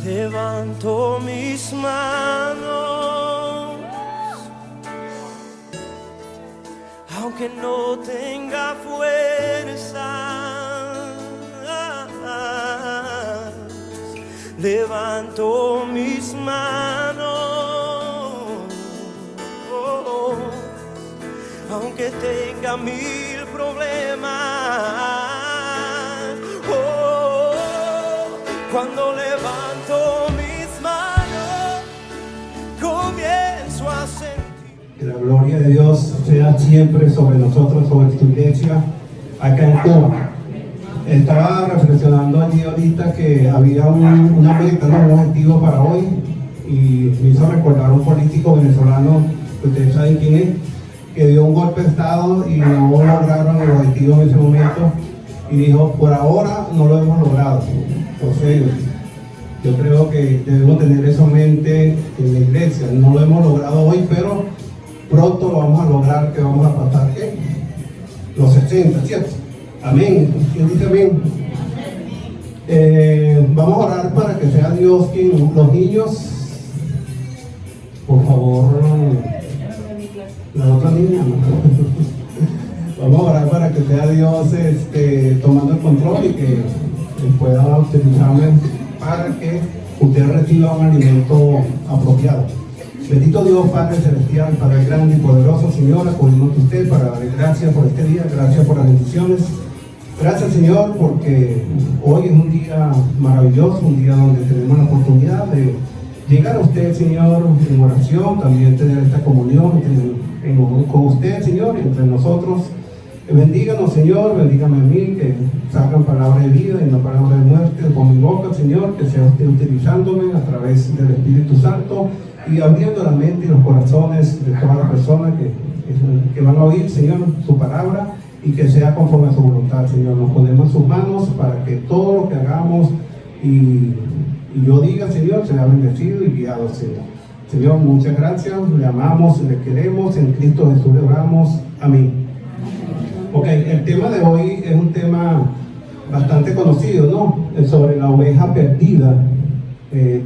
Levanto mis manos, aunque no tenga fuerza. Levanto mis manos, aunque tenga mil problemas. Cuando levanto mis manos, comienzo a sentir. Que la gloria de Dios sea siempre sobre nosotros, sobre tu iglesia, acá en Cuba. Estaba reflexionando allí ahorita que había una meta, un objetivo para hoy, y me hizo recordar un político venezolano, que ustedes saben quién es, que dio un golpe de estado y no lograron el objetivo en ese momento, y dijo, por ahora no lo hemos logrado. Entonces, yo creo que debemos tener eso en mente en la iglesia. No lo hemos logrado hoy, pero pronto lo vamos a lograr, que vamos a pasar, ¿qué? Los 60, ¿cierto? Amén. ¿Quién dice amén? Vamos a orar para que sea Dios quien, los niños, por favor, la otra niña, vamos a orar para que sea Dios tomando el control y que pueda utilizarme para que usted reciba un alimento apropiado. Bendito Dios, Padre Celestial, Padre grande y poderoso, Señor, acudimos a usted para darle gracias por este día, gracias por las bendiciones. Gracias, Señor, porque hoy es un día maravilloso, un día donde tenemos la oportunidad de llegar a usted, Señor, en oración, también tener esta comunión con usted, Señor, y entre nosotros. Bendíganos, Señor, bendígame a mí, que salgan palabras de vida y no palabras de muerte con mi boca, Señor, que sea usted utilizándome a través del Espíritu Santo y abriendo la mente y los corazones de todas las personas que van a oír, Señor, su palabra, y que sea conforme a su voluntad, Señor. Nos ponemos en sus manos para que todo lo que hagamos y yo diga, Señor, sea bendecido y guiado, Señor. Señor, muchas gracias, le amamos, le queremos, en Cristo Jesús le oramos. Amén. Ok, el tema de hoy es un tema bastante conocido, ¿no? Sobre la oveja perdida.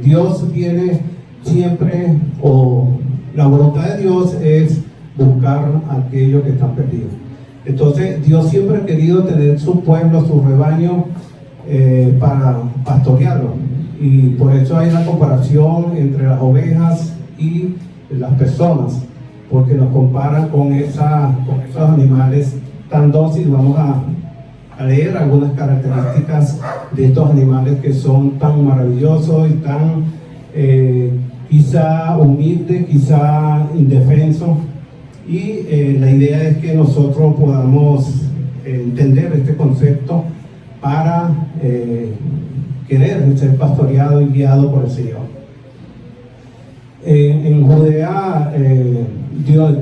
Dios viene siempre, o la voluntad de Dios es buscar a aquellos que están perdidos. Entonces, Dios siempre ha querido tener su pueblo, su rebaño, para pastorearlo. Y por eso hay una comparación entre las ovejas y las personas, porque nos comparan con esos animales tan dóciles. Vamos a leer algunas características de estos animales que son tan maravillosos y tan quizá humildes, quizá indefensos. Y la idea es que nosotros podamos entender este concepto para querer ser pastoreado y guiado por el Señor. En Judea,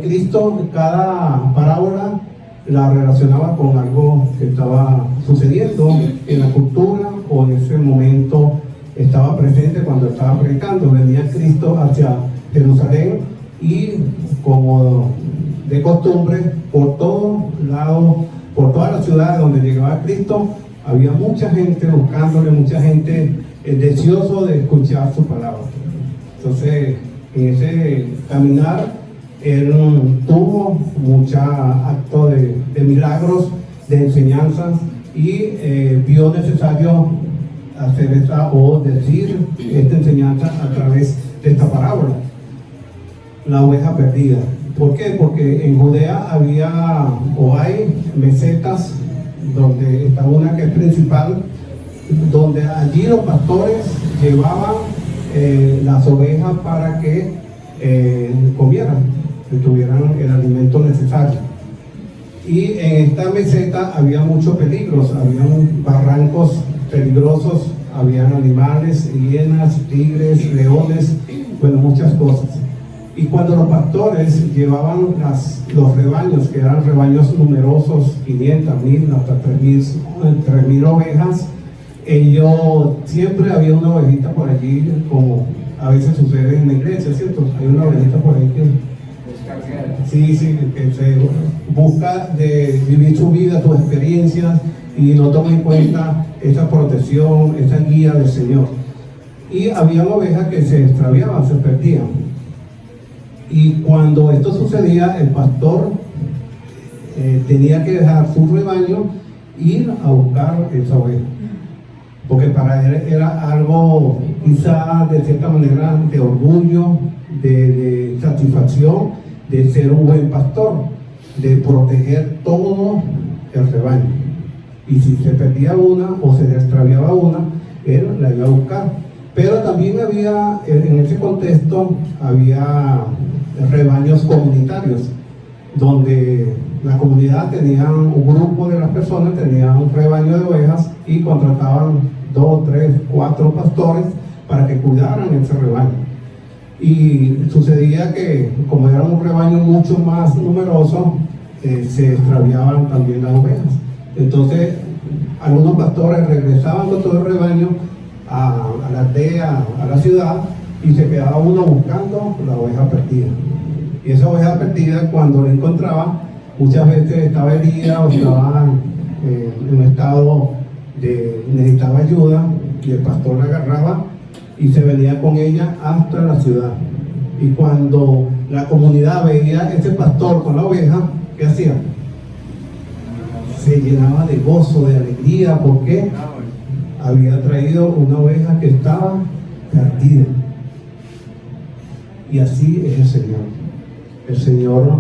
Cristo, cada parábola la relacionaba con algo que estaba sucediendo en la cultura o en ese momento estaba presente cuando estaba predicando. Venía Cristo hacia Jerusalén y, como de costumbre, por todos lados, por todas las ciudades donde llegaba Cristo, había mucha gente buscándole, mucha gente deseoso de escuchar su palabra. Entonces, en ese caminar, él tuvo muchos actos de milagros, de enseñanzas, y vio necesario hacer decir esta enseñanza a través de esta parábola, la oveja perdida. ¿Por qué? Porque en Judea había o hay mesetas, donde está una que es principal, donde allí los pastores llevaban las ovejas para que comieran, que tuvieran el alimento necesario. Y en esta meseta había muchos peligros, habían barrancos peligrosos, habían animales, hienas, tigres, leones, bueno, muchas cosas. Y cuando los pastores llevaban los rebaños, que eran rebaños numerosos, 500, 1000, hasta 3000 ovejas, ellos siempre había una ovejita por allí, como a veces sucede en la iglesia, ¿cierto? Hay una ovejita por ahí que se busca de vivir su vida, sus experiencias, y no toma en cuenta esa protección, esa guía del Señor. y había ovejas que se extraviaban, se perdían. Y cuando esto sucedía, el pastor tenía que dejar su rebaño, ir a buscar esa oveja, porque para él era algo quizá de cierta manera de orgullo, de satisfacción, de ser un buen pastor, de proteger todo el rebaño. Y si se perdía una o se extraviaba una, él la iba a buscar. Pero también había, en ese contexto, había rebaños comunitarios, donde la comunidad tenía un grupo de las personas, tenían un rebaño de ovejas y contrataban 2, 3, 4 pastores para que cuidaran ese rebaño. Y sucedía que, como era un rebaño mucho más numeroso, se extraviaban también las ovejas. Entonces, algunos pastores regresaban con todo el rebaño a la aldea, a la ciudad, y se quedaba uno buscando la oveja perdida. Y esa oveja perdida, cuando la encontraba, muchas veces estaba herida o estaba en un estado de necesitaba ayuda, y el pastor la agarraba y se venía con ella hasta la ciudad. Y cuando la comunidad veía a ese pastor con la oveja, ¿qué hacía? Se llenaba de gozo, de alegría, porque había traído una oveja que estaba perdida. Y así es el Señor. El Señor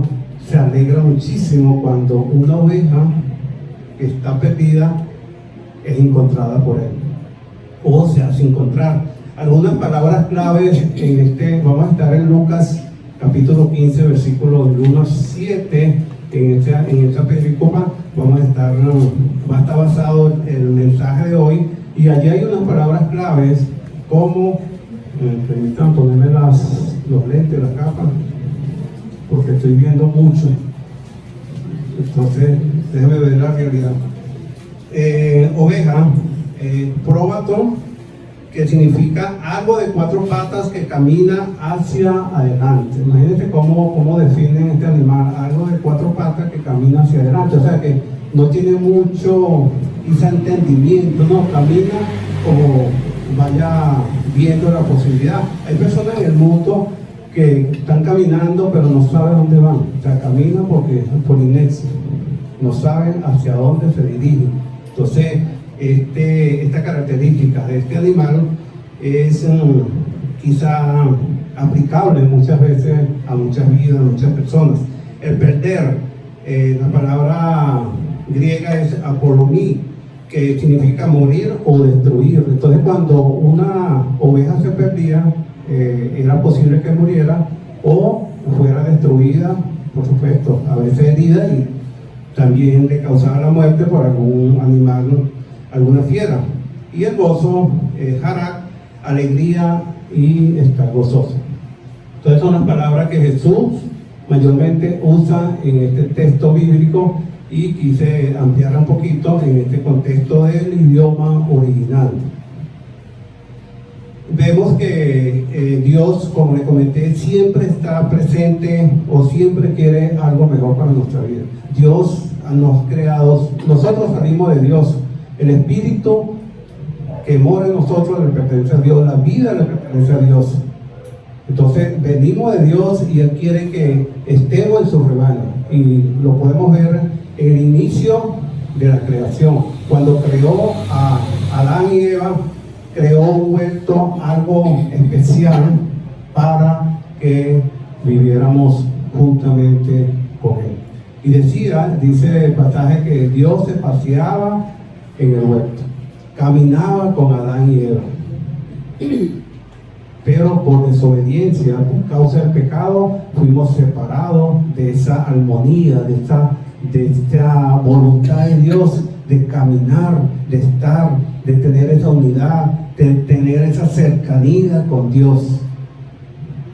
se alegra muchísimo cuando una oveja que está perdida es encontrada por Él, o se hace encontrar. Algunas palabras claves vamos a estar en Lucas capítulo 15, versículos 1 a 7. En esa película va a estar basado el mensaje de hoy, y allí hay unas palabras claves como, permitan ponerme los lentes, la capa, porque estoy viendo mucho, entonces déjeme ver la realidad. Oveja, próbato, que significa algo de 4 patas que camina hacia adelante. Imagínense cómo definen este animal, algo de 4 patas que camina hacia adelante, o sea que no tiene mucho quizá entendimiento, no, camina como vaya viendo la posibilidad. Hay personas en el mundo que están caminando pero no saben dónde van, o sea, caminan por inercia, no saben hacia dónde se dirigen. Entonces, esta característica de este animal es quizá aplicable muchas veces a muchas vidas, a muchas personas. El perder, la palabra griega es apolomí, que significa morir o destruir. Entonces, cuando una oveja se perdía, era posible que muriera o fuera destruida, por supuesto, a veces herida, y también le causaba la muerte por algún animal, alguna fiera. Y el gozo es harak, alegría y estar gozoso. Entonces son las palabras que Jesús mayormente usa en este texto bíblico, y quise ampliar un poquito en este contexto del idioma original. Vemos que Dios, como le comenté, siempre está presente o siempre quiere algo mejor para nuestra vida. Dios nos ha creado, nosotros salimos de Dios, el espíritu que mora en nosotros le pertenece a Dios, la vida le pertenece a Dios. Entonces venimos de Dios y Él quiere que estemos en su rebaño, y lo podemos ver en el inicio de la creación. Cuando creó a Adán y Eva, creó un huerto, algo especial para que viviéramos juntamente con Él. Y dice el pasaje, que Dios se paseaba en el huerto, caminaba con Adán y Eva. Pero por desobediencia, por causa del pecado, fuimos separados de esa armonía, de esta voluntad de Dios, de caminar, de estar, de tener esa unidad, de tener esa cercanía con Dios.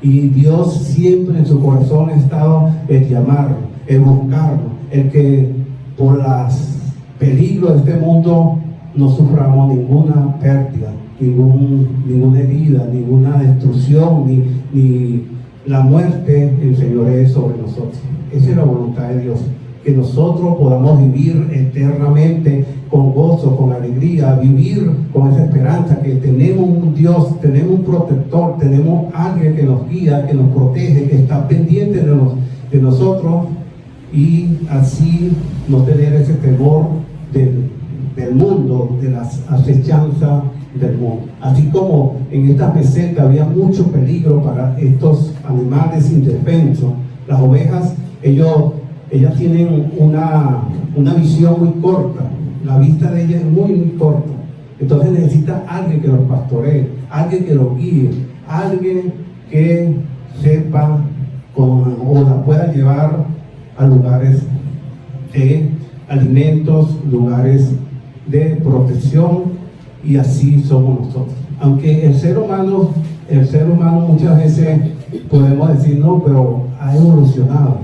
Y Dios siempre en su corazón ha estado el llamarlo, el buscarlo, el que por los peligros de este mundo no suframos ninguna pérdida, ninguna herida, ninguna destrucción, ni la muerte enseñoree sobre nosotros. Esa es la voluntad de Dios, que nosotros podamos vivir eternamente con gozo, con alegría, vivir con esa esperanza que tenemos un Dios, tenemos un protector, tenemos alguien que nos guía, que nos protege, que está pendiente de nosotros, y así no tener ese temor del mundo, de las acechanzas del mundo. Así como en estas mesetas había mucho peligro para estos animales indefensos, las ovejas, ellas tienen una visión muy corta, la vista de ellas es muy, muy corta. Entonces necesita alguien que los pastoree, alguien que los guíe, alguien que sepa o la pueda llevar a lugares de alimentos, lugares de protección, y así somos nosotros. Aunque el ser humano muchas veces podemos decir, no, pero ha evolucionado.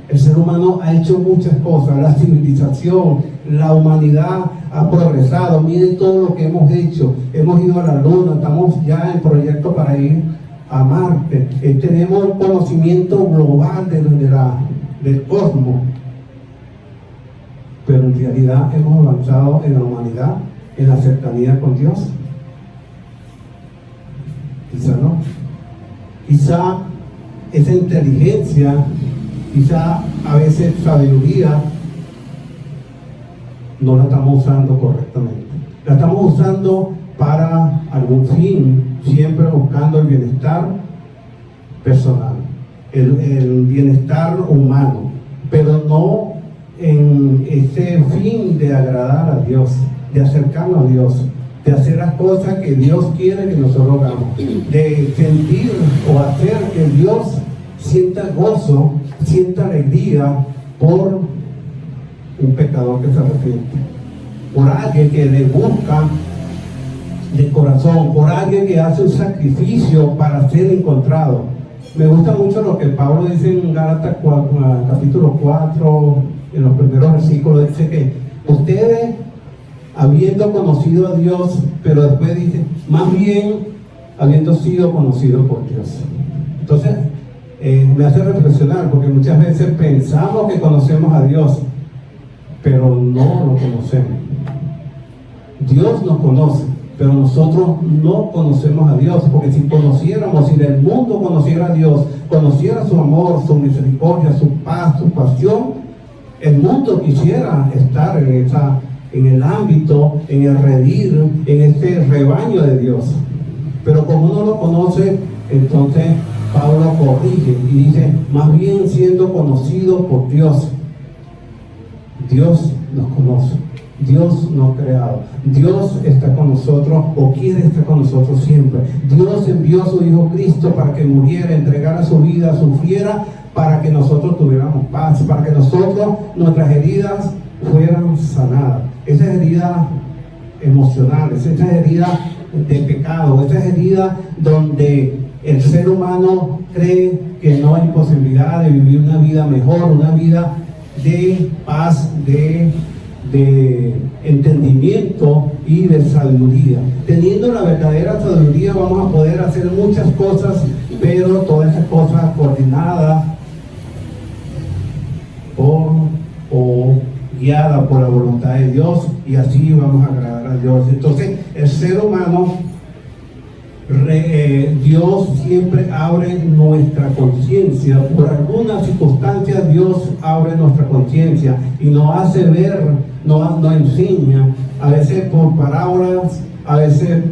El ser humano ha hecho muchas cosas, la civilización, la humanidad ha progresado. Miren todo lo que hemos hecho. Hemos ido a la luna, estamos ya en proyecto para ir a Marte. Tenemos un conocimiento global del cosmos. Pero en realidad hemos avanzado en la humanidad, en la cercanía con Dios. Quizá no. Quizá esa inteligencia, quizá a veces sabiduría, no la estamos usando correctamente. La estamos usando para algún fin, siempre buscando el bienestar personal, el bienestar humano, pero no en ese fin de agradar a Dios, de acercarnos a Dios, de hacer las cosas que Dios quiere que nosotros hagamos, de sentir o hacer que Dios sienta gozo, sienta alegría por un pecador que se arrepiente, por alguien que le busca de corazón, por alguien que hace un sacrificio para ser encontrado. Me gusta mucho lo que Pablo dice en Gálatas capítulo 4, en los primeros versículos, dice que ustedes, habiendo conocido a Dios, pero después dice, más bien habiendo sido conocidos por Dios. Entonces, me hace reflexionar, porque muchas veces pensamos que conocemos a Dios, pero no lo conocemos. Dios nos conoce, pero nosotros no conocemos a Dios, porque si conociéramos, si el mundo conociera a Dios, conociera su amor, su misericordia, su paz, su pasión, el mundo quisiera estar en el ámbito, en el redil, en este rebaño de Dios. Pero como uno lo conoce, entonces Pablo corrige y dice, más bien siendo conocido por Dios. Dios nos conoce, Dios nos ha creado, Dios está con nosotros o quiere estar con nosotros siempre. Dios envió a su Hijo Cristo para que muriera, entregara su vida, sufriera, para que nosotros tuviéramos paz, para que nuestras heridas fueran sanadas. Esas heridas emocionales, esas heridas de pecado, esas heridas donde el ser humano cree que no hay posibilidad de vivir una vida mejor, una vida de paz, de entendimiento y de sabiduría. Teniendo la verdadera sabiduría vamos a poder hacer muchas cosas, pero todas esas cosas coordinadas o guiada por la voluntad de Dios, y así vamos a agradar a Dios. Entonces el ser humano, Dios siempre abre nuestra conciencia. Por algunas circunstancias Dios abre nuestra conciencia y nos hace ver, nos enseña, a veces por parábolas, a veces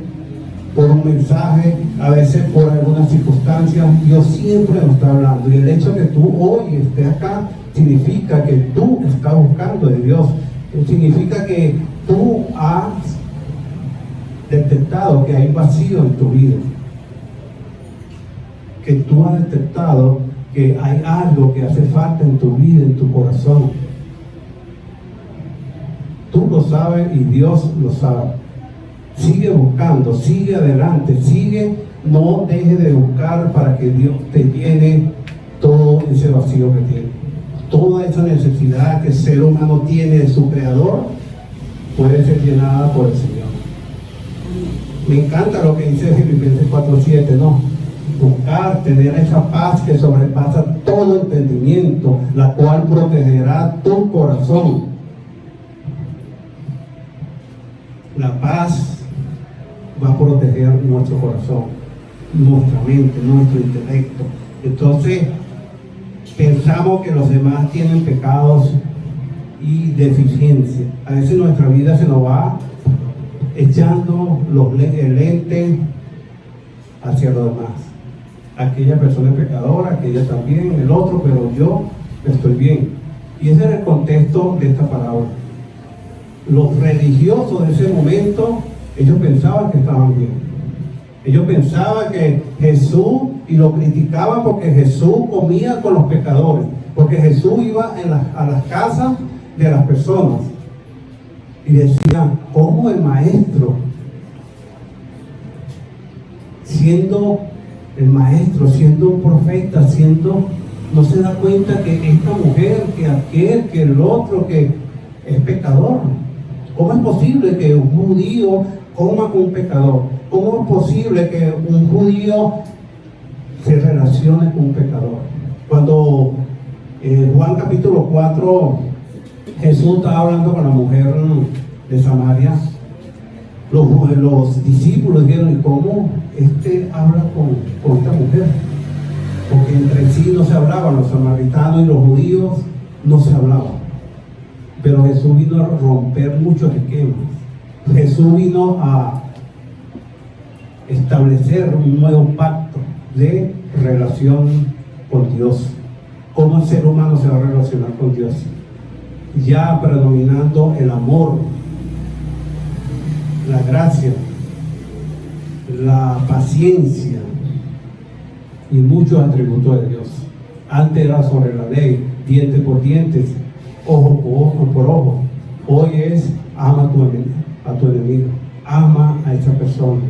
por un mensaje, a veces por algunas circunstancias. Dios siempre nos está hablando, y el hecho que tú hoy estés acá significa que tú estás buscando de Dios, significa que tú has detectado que hay vacío en tu vida, que tú has detectado que hay algo que hace falta en tu vida, en tu corazón. Tú lo sabes y Dios lo sabe. Sigue buscando, sigue adelante, no deje de buscar para que Dios te llene todo ese vacío que tiene. Toda esa necesidad que el ser humano tiene de su creador puede ser llenada por el Señor. Me encanta lo que dice Filipenses 4:7, ¿no? Buscar, tener esa paz que sobrepasa todo entendimiento, la cual protegerá tu corazón. La paz va a proteger nuestro corazón, nuestra mente, nuestro intelecto. Entonces, pensamos que los demás tienen pecados y deficiencias. A veces nuestra vida se nos va echando el lente hacia los demás. Aquella persona es pecadora, aquella también, el otro, pero yo estoy bien. Y ese era el contexto de esta parábola. Los religiosos de ese momento, ellos pensaban que estaban bien. Ellos pensaban que Jesús, y lo criticaban porque Jesús comía con los pecadores, porque Jesús iba a las casas de las personas y decían: ¿cómo el maestro, siendo el maestro, siendo un profeta, no se da cuenta que esta mujer, que aquel, que el otro, que es pecador? ¿Cómo es posible que un judío coma con un pecador? ¿Cómo es posible que un judío se relacione con un pecador? Cuando Juan capítulo 4, Jesús estaba hablando con la mujer de Samaria, los discípulos dijeron: ¿y cómo habla con esta mujer? Porque entre sí no se hablaban, los samaritanos y los judíos no se hablaban. Pero Jesús vino a romper muchos esquemas. Jesús vino a establecer un nuevo pacto de relación con Dios. ¿Cómo el ser humano se va a relacionar con Dios? Ya predominando el amor, la gracia, la paciencia y muchos atributos de Dios. Antes era sobre la ley, diente por diente, ojo por ojo. Hoy es: ama a tu enemigo, ama a esa persona,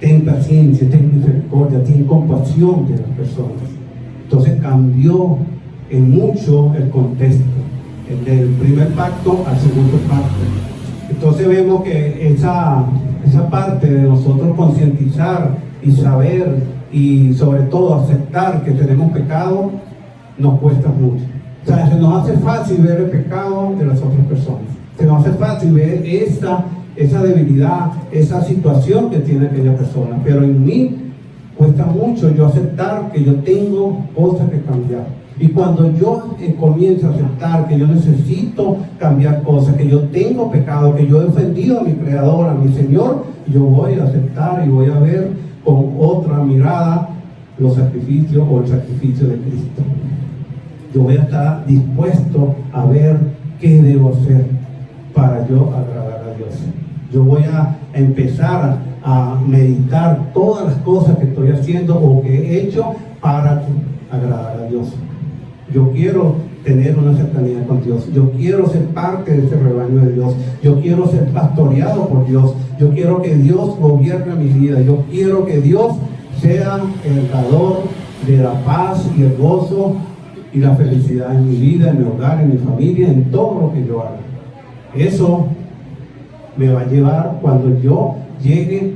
ten paciencia, ten misericordia, ten compasión de las personas. Entonces cambió en mucho el contexto, del primer pacto al segundo pacto. Entonces vemos que esa parte de nosotros concientizar y saber, y sobre todo aceptar que tenemos pecado, nos cuesta mucho. O sea, se nos hace fácil ver el pecado de las otras personas. Se nos hace fácil ver esa debilidad, esa situación que tiene aquella persona. Pero en mí cuesta mucho yo aceptar que yo tengo cosas que cambiar. Y cuando yo comienzo a aceptar que yo necesito cambiar cosas, que yo tengo pecado, que yo he ofendido a mi Creador, a mi Señor, yo voy a aceptar y voy a ver con otra mirada los sacrificios o el sacrificio de Cristo. Yo voy a estar dispuesto a ver qué debo hacer para yo agradar a Dios. Yo voy a empezar a meditar todas las cosas que estoy haciendo o que he hecho para agradar a Dios. Yo quiero tener una cercanía con Dios. Yo quiero ser parte de ese rebaño de Dios. Yo quiero ser pastoreado por Dios. Yo quiero que Dios gobierne mi vida. Yo quiero que Dios sea el dador de la paz y el gozo y la felicidad en mi vida, en mi hogar, en mi familia, en todo lo que yo haga. Eso me va a llevar cuando yo llegue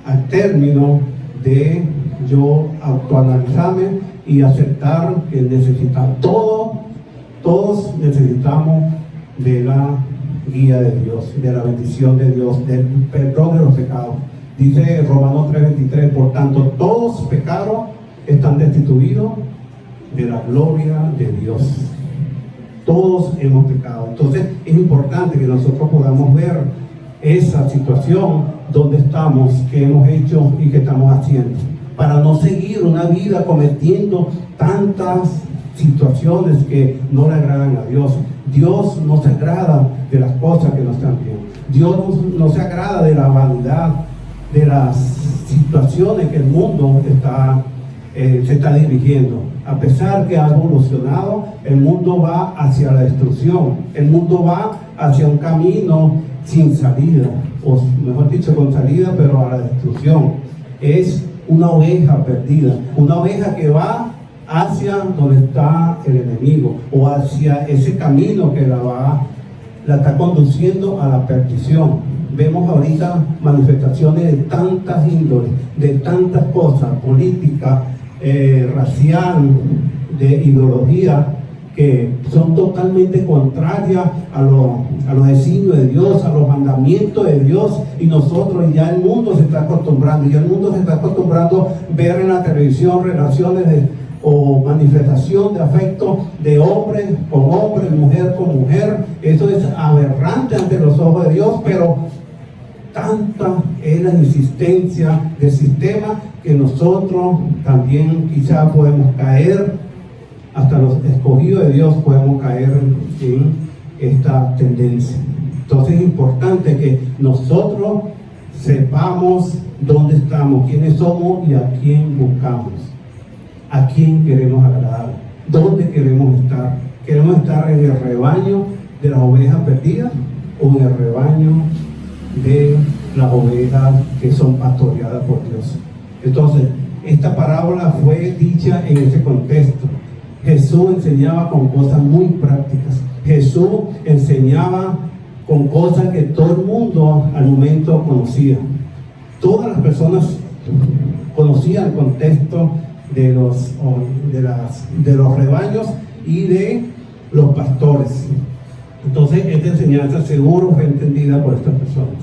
al término de yo autoanalizarme y aceptar que necesitamos, todos necesitamos de la guía de Dios, de la bendición de Dios, del perdón de los pecados. Dice Romanos 3:23: por tanto, todos pecaron, están destituidos de la gloria de Dios. Todos hemos pecado. Entonces es importante que nosotros podamos ver esa situación donde estamos, que hemos hecho y que estamos haciendo, para no seguir una vida cometiendo tantas situaciones que no le agradan a Dios. Dios no se agrada de las cosas que no están bien. Dios no se agrada de la vanidad, de las situaciones que el mundo se está dirigiendo. A pesar que ha evolucionado, el mundo va hacia la destrucción. El mundo va hacia un camino sin salida, o mejor dicho, con salida, pero a la destrucción. Es una oveja perdida, una oveja que va hacia donde está el enemigo, o hacia ese camino que la está conduciendo a la perdición. Vemos ahorita manifestaciones de tantas índoles, de tantas cosas, política, racial, de ideología, que son totalmente contrarias a los designios de Dios, a los mandamientos de Dios, y nosotros, ya el mundo se está acostumbrando, a ver en la televisión relaciones o manifestación de afecto de hombre con hombre, mujer con mujer. Eso es aberrante ante los ojos de Dios, pero tanta es la insistencia del sistema que nosotros también quizá podemos caer, hasta los escogidos de Dios podemos caer en esta tendencia. Entonces es importante que nosotros sepamos dónde estamos, quiénes somos y a quién buscamos, a quién queremos agradar, dónde queremos estar. ¿Queremos estar en el rebaño de las ovejas perdidas o en el rebaño de las ovejas que son pastoreadas por Dios? Entonces, esta parábola fue dicha en ese contexto. Jesús enseñaba con cosas muy prácticas. Jesús enseñaba con cosas que todo el mundo al momento conocía. Todas las personas conocían el contexto de los rebaños y de los pastores. Entonces, esta enseñanza seguro fue entendida por estas personas.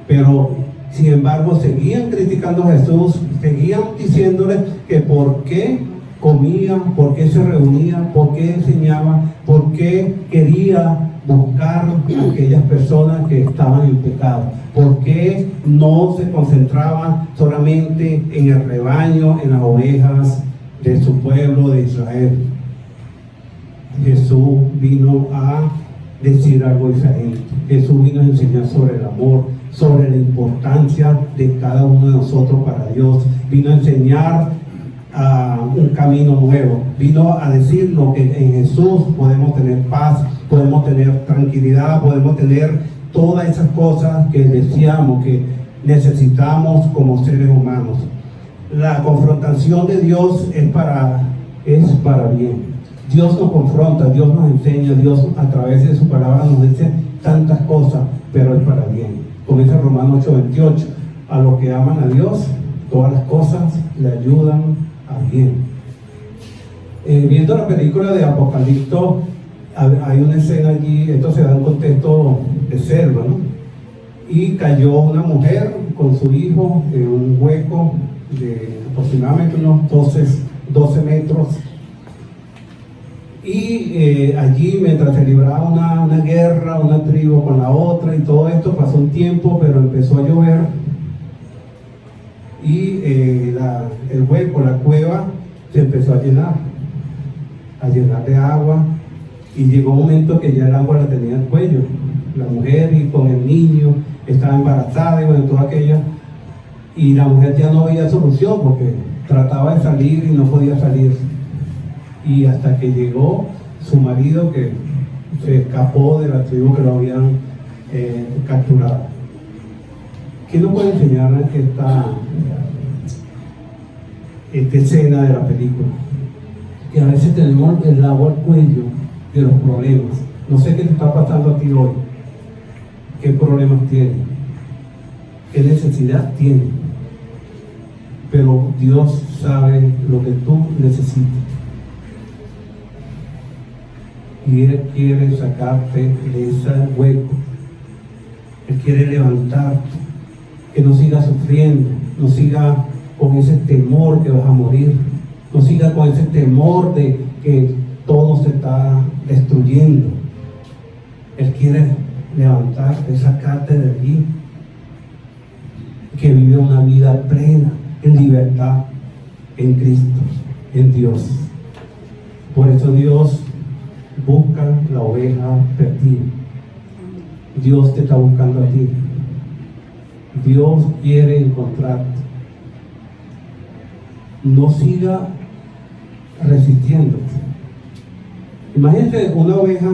Pero, sin embargo, seguían criticando a Jesús, seguían diciéndole que por qué comía, por qué se reunía, por qué enseñaba, por qué quería buscar a aquellas personas que estaban en pecado, por qué no se concentraba solamente en el rebaño, en las ovejas de su pueblo de Israel. Jesús vino a decir algo diferente. Jesús vino a enseñar sobre el amor, sobre la importancia de cada uno de nosotros para Dios. Vino a enseñar un camino nuevo. Vino a decirnos que en Jesús podemos tener paz, podemos tener tranquilidad, podemos tener todas esas cosas que deseamos, que necesitamos como seres humanos. La confrontación de Dios es para bien. Dios nos confronta, Dios nos enseña, Dios a través de su palabra nos dice tantas cosas, pero es para bien. Como dice Romanos 8:28, a los que aman a Dios, todas las cosas le ayudan a bien. Viendo la película de Apocalipto, hay una escena allí, esto se da en contexto de selva, ¿no? Y cayó una mujer con su hijo en un hueco de aproximadamente unos 12 metros. Y allí, mientras se libraba una guerra, una tribu con la otra y todo esto, pasó un tiempo, pero empezó a llover y el hueco, la cueva, se empezó a llenar de agua, y llegó un momento que ya el agua la tenía al cuello. La mujer y con el niño estaba embarazada y bueno, todo aquello, y la mujer ya no había solución porque trataba de salir y no podía salir. Y hasta que llegó su marido, que se escapó de la tribu que lo habían capturado. ¿Qué nos puede enseñar esta escena de la película? Que a veces tenemos el agua al cuello de los problemas. No sé qué te está pasando a ti hoy. ¿Qué problemas tienes? ¿Qué necesidad tienes? Pero Dios sabe lo que tú necesitas. Y Él quiere sacarte de ese hueco. Él quiere levantarte, que no sigas sufriendo, no sigas con ese temor que vas a morir, no sigas con ese temor de que todo se está destruyendo. Él quiere levantarte, sacarte de allí, que vive una vida plena, en libertad, en Cristo, en Dios. Por eso Dios busca la oveja perdida. Dios te está buscando a ti. Dios quiere encontrarte. No siga resistiéndote. Imagínate una oveja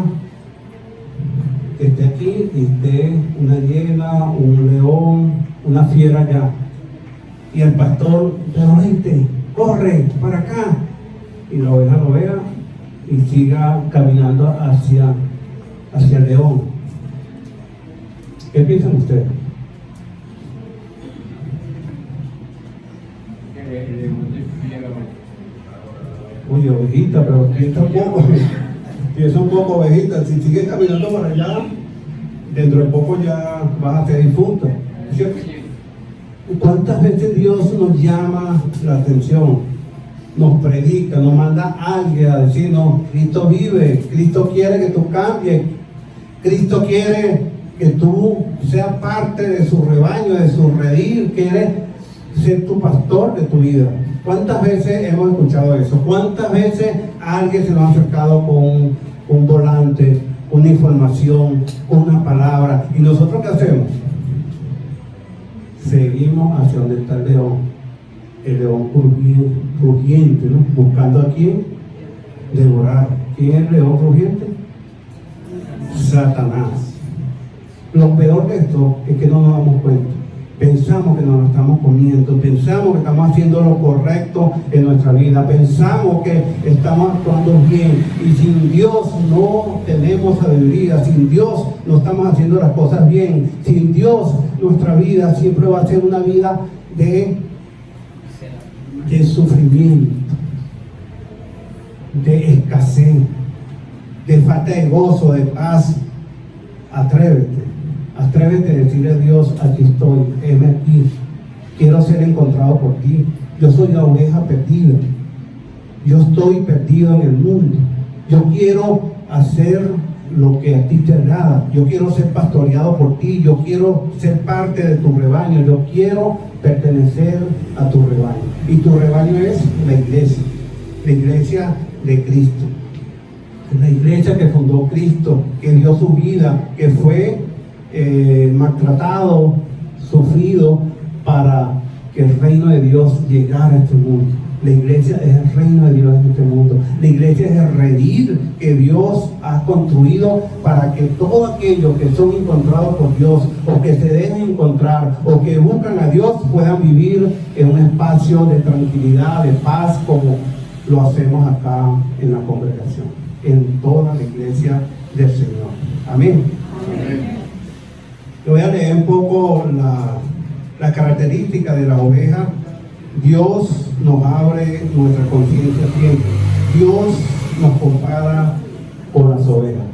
que esté aquí y esté una hiena, un león, una fiera allá. Y el pastor, pero vente, corre para acá. Y la oveja lo vea y siga caminando hacia el león. ¿Qué piensan ustedes? Oye, ovejita, pero aquí tampoco. Si es un poco ovejita, si sigues caminando para allá, dentro de poco ya vas a ser difunto, ¿cierto? ¿Cuántas veces Dios nos llama la atención? Nos predica, nos manda a alguien a decirnos, Cristo vive, Cristo quiere que tú cambies, Cristo quiere que tú seas parte de su rebaño, de su redil, quiere ser tu pastor de tu vida. ¿Cuántas veces hemos escuchado eso? ¿Cuántas veces alguien se nos ha acercado con un volante, una información, una palabra? ¿Y nosotros qué hacemos? Seguimos hacia donde está el león rugiente, ¿no? Buscando a quién devorar. ¿Quién es el león rugiente? Satanás. Lo peor de esto es que no nos damos cuenta. Pensamos que nos lo estamos comiendo, pensamos que estamos haciendo lo correcto en nuestra vida, pensamos que estamos actuando bien, y sin Dios no tenemos sabiduría, sin Dios no estamos haciendo las cosas bien, sin Dios nuestra vida siempre va a ser una vida de sufrimiento, de escasez, de falta de gozo, de paz. Atrévete a decirle a Dios, aquí estoy, heme aquí, quiero ser encontrado por ti. Yo soy la oveja perdida, yo estoy perdido en el mundo, yo quiero hacer lo que a ti te agrada, yo quiero ser pastoreado por ti, yo quiero ser parte de tu rebaño, yo quiero pertenecer a tu rebaño. Y tu rebaño es la iglesia de Cristo, la iglesia que fundó Cristo, que dio su vida, que fue maltratado, sufrido, para que el reino de Dios llegara a este mundo. La iglesia es el reino de Dios en este mundo. La iglesia es el redil que Dios ha construido para que todos aquellos que son encontrados por Dios, o que se dejen encontrar, o que buscan a Dios, puedan vivir en un espacio de tranquilidad, de paz, como lo hacemos acá en la congregación, en toda la iglesia del Señor. Amén. Amén. Le voy a leer un poco la característica de la oveja. Dios nos abre nuestra conciencia siempre. Dios nos compara con las ovejas.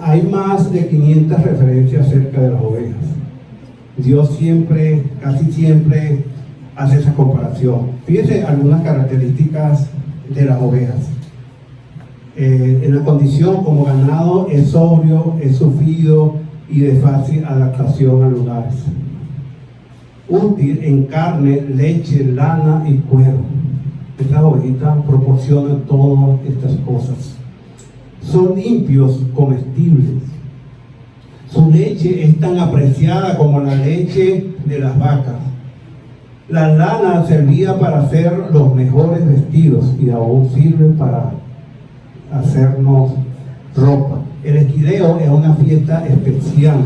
Hay más de 500 referencias acerca de las ovejas. Dios siempre, casi siempre, hace esa comparación. Fíjense algunas características de las ovejas. En la condición como ganado es sobrio, es sufrido y de fácil adaptación a lugares. Útil en carne, leche, lana y cuero. Estas ovejitas proporcionan todas estas cosas. Son limpios, comestibles. Su leche es tan apreciada como la leche de las vacas. La lana servía para hacer los mejores vestidos y aún sirve para hacernos ropa. El esquileo es una fiesta especial.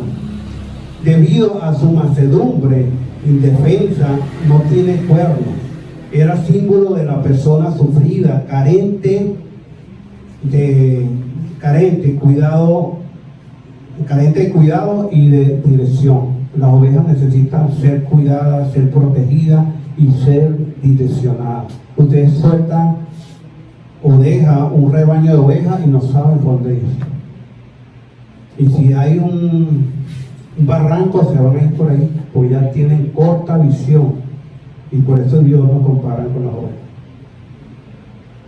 Debido a su mansedumbre, indefensa, no tiene cuernos. Era símbolo de la persona sufrida, carente de cuidado y de dirección. Las ovejas necesitan ser cuidadas, ser protegidas y ser direccionadas. Ustedes sueltan o dejan un rebaño de ovejas y no saben por dónde ir. Y si hay un barranco, se van a ir por ahí, porque ya tienen corta visión. Y por eso Dios nos compara con las ovejas.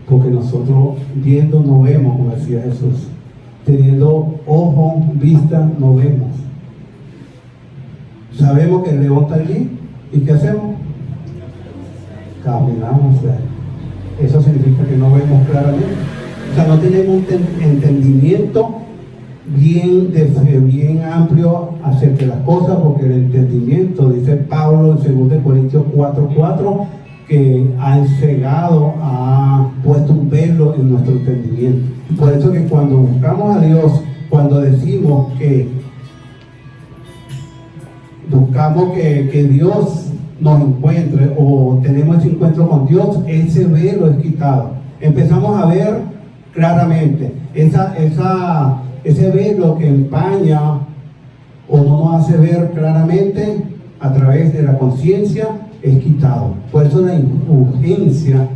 Porque nosotros viendo no vemos, como decía Jesús. Teniendo ojo, vista, no vemos. Sabemos que el león está allí. ¿Y qué hacemos? Caminamos. Eso significa que no vemos claramente. O sea, no tenemos un entendimiento bien amplio acerca de las cosas, porque el entendimiento, dice Pablo en 2 Corintios 4:4, que ha cegado, ha puesto un velo en nuestro entendimiento. Por eso que cuando buscamos a Dios, cuando decimos que buscamos que Dios nos encuentre o tenemos ese encuentro con Dios, ese velo es quitado. Empezamos a ver claramente ese velo que empaña o no nos hace ver claramente a través de la conciencia es quitado. Por eso la urgencia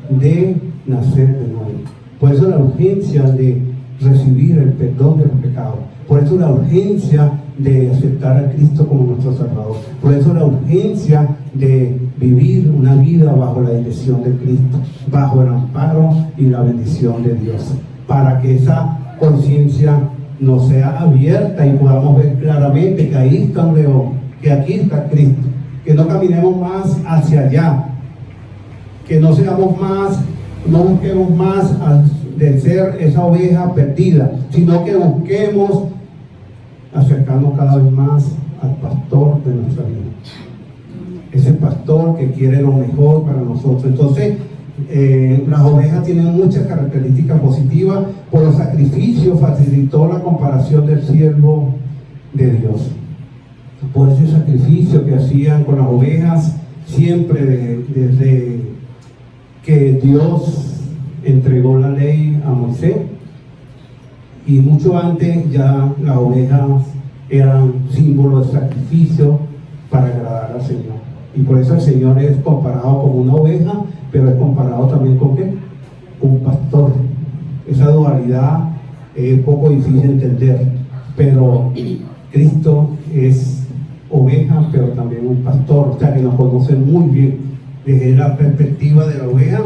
de nacer de nuevo. Por eso la urgencia de recibir el perdón de los pecados. Por eso la urgencia de aceptar a Cristo como nuestro Salvador. Por eso la urgencia de vivir una vida bajo la dirección de Cristo, bajo el amparo y la bendición de Dios, para que esa conciencia nos sea abierta y podamos ver claramente que ahí está un león, que aquí está Cristo, que no caminemos más hacia allá, que no seamos más, no busquemos más de ser esa oveja perdida, sino que busquemos acercarnos cada vez más al pastor de nuestra vida, ese pastor que quiere lo mejor para nosotros. Entonces las ovejas tienen muchas características positivas. Por los sacrificios facilitó la comparación del siervo de Dios, por ese sacrificio que hacían con las ovejas siempre desde que Dios entregó la ley a Moisés, y mucho antes ya las ovejas eran símbolo de sacrificio para agradar al Señor. Y por eso el Señor es comparado como una oveja, pero es comparado también con ¿qué? Un pastor. Esa dualidad es poco difícil de entender, pero Cristo es oveja, pero también un pastor, o sea que nos conoce muy bien desde la perspectiva de la oveja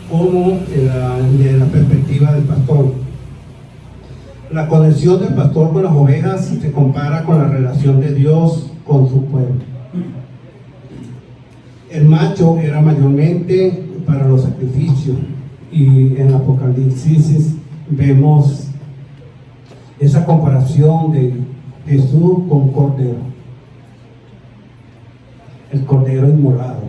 como de la perspectiva del pastor. La conexión del pastor con las ovejas se compara con la relación de Dios con su pueblo. El macho era mayormente para los sacrificios, y en Apocalipsis vemos esa comparación de Jesús con Cordero, el Cordero inmolado,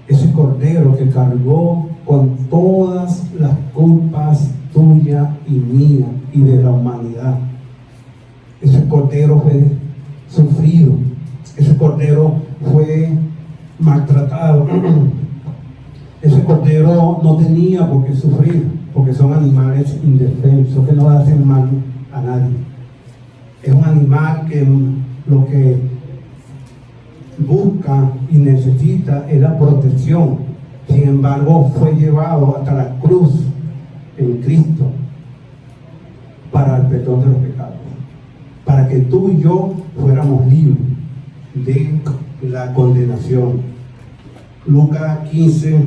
ese Cordero que cargó con todas las culpas tuya y mía y de la humanidad. Ese Cordero fue sufrido, ese Cordero fue maltratado, ese Cordero no tenía por qué sufrir, porque son animales indefensos que no hacen mal a nadie. Es un animal que lo que busca y necesita es la protección. Sin embargo, fue llevado hasta la cruz en Cristo para el perdón de los pecados, para que tú y yo fuéramos libres de la condenación. Lucas 15,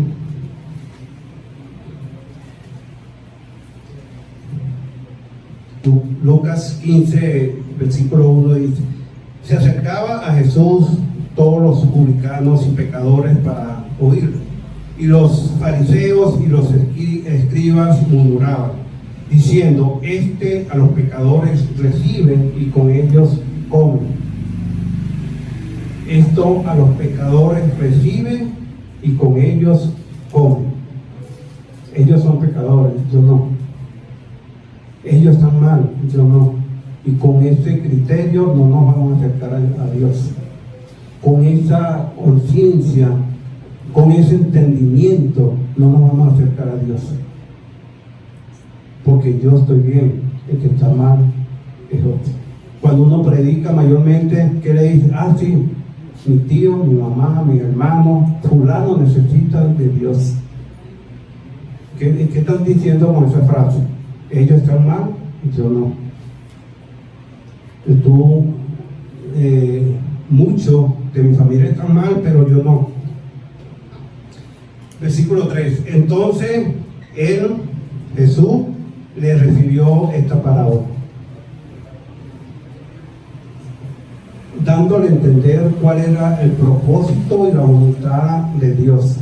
Lucas 15, versículo 1 dice: se acercaba a Jesús todos los publicanos y pecadores para oírlo, y los fariseos y los escribas murmuraban, diciendo: este a los pecadores reciben y con ellos comen. Esto a los pecadores reciben y con ellos comen. Ellos son pecadores, yo no. Ellos están mal, yo no. Y con ese criterio no nos vamos a acercar a Dios. Con esa conciencia, con ese entendimiento, no nos vamos a acercar a Dios. Porque yo estoy bien, el que está mal es otro. Cuando uno predica mayormente, ¿qué le dice? Ah, sí, mi tío, mi mamá, mi hermano, fulano necesita de Dios. ¿Qué están diciendo con esa frase? Ellos están mal, yo no. Tú, mucho de mi familia están mal, pero yo no. Versículo 3. Entonces él, Jesús, le refirió esta parábola, dándole a entender cuál era el propósito y la voluntad de Dios